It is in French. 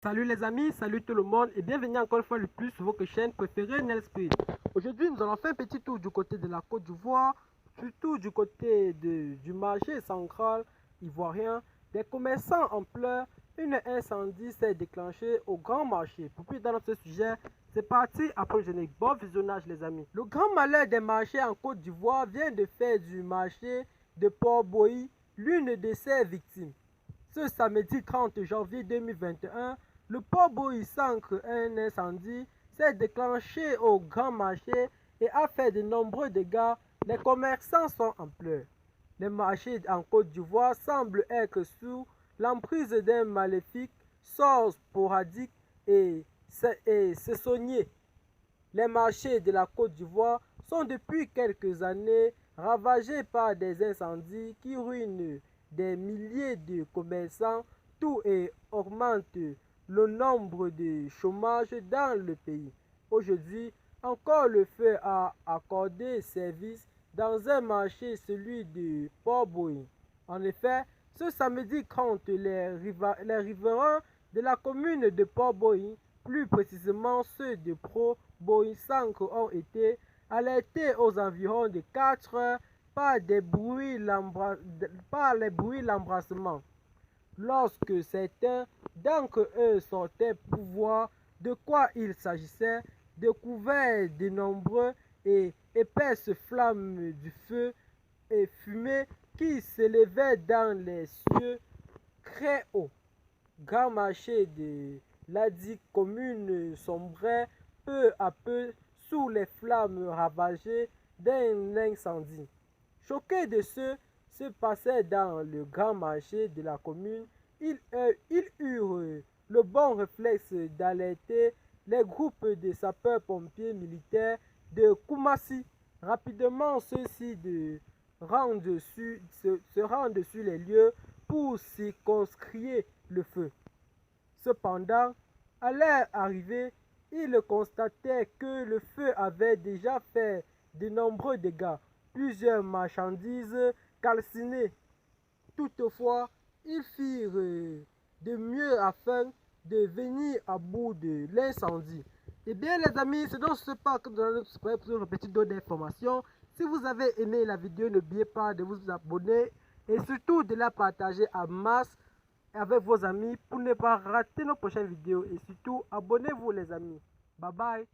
Salut les amis, salut tout le monde et bienvenue encore une fois le plus sur votre chaîne préférée Nelspeed. Aujourd'hui nous allons faire un petit tour du côté de la Côte d'Ivoire, surtout du côté du marché central ivoirien. Des commerçants en pleurs, une incendie s'est déclenché au grand marché. Pour plus dans notre sujet, c'est parti après le générique. Bon visionnage les amis. Le grand malheur des marchés en Côte d'Ivoire vient de faire du marché de Port-Bouilly l'une de ses victimes. Ce samedi 30 janvier 2021, le Port-Bouilly Centre, un incendie s'est déclenché au grand marché et a fait de nombreux dégâts. Les commerçants sont en pleurs. Les marchés en Côte d'Ivoire semblent être sous l'emprise d'un maléfique sort sporadique et saisonnier. Les marchés de la Côte d'Ivoire sont depuis quelques années ravagés par des incendies qui ruinent des milliers de commerçants, tout et augmente le nombre de chômage dans le pays. Aujourd'hui, encore le feu a accordé service dans un marché, celui de Port-Bouilly. En effet, ce samedi 30, les riverains de la commune de Port-Bouilly, plus précisément ceux de Port-Bouilly Centre, ont été alertés aux environs de 4 heures par les bruits d'embrassement. Lorsque certains d'entre eux sortaient pour voir de quoi il s'agissait, découvert de nombreuses et épaisses flammes du feu et fumée qui s'élevaient dans les cieux très hauts. Grand marché de ladite commune sombrait peu à peu sous les flammes ravagées d'un incendie. Choqués de ce qui se passait dans le grand marché de la commune, ils eurent le bon réflexe d'alerter les groupes de sapeurs-pompiers militaires de Koumassi. Rapidement, ceux-ci se rendent sur les lieux pour circonscrire le feu. Cependant, à leur arrivée, ils constataient que le feu avait déjà fait de nombreux dégâts, plusieurs marchandises calcinées. Toutefois, ils firent de mieux afin de venir à bout de l'incendie. Eh bien les amis, c'est donc ce pas que nous allons se préparer pour une petite dose d'informations. Si vous avez aimé la vidéo, n'oubliez pas de vous abonner et surtout de la partager en masse avec vos amis pour ne pas rater nos prochaines vidéos. Et surtout, abonnez-vous les amis. Bye bye.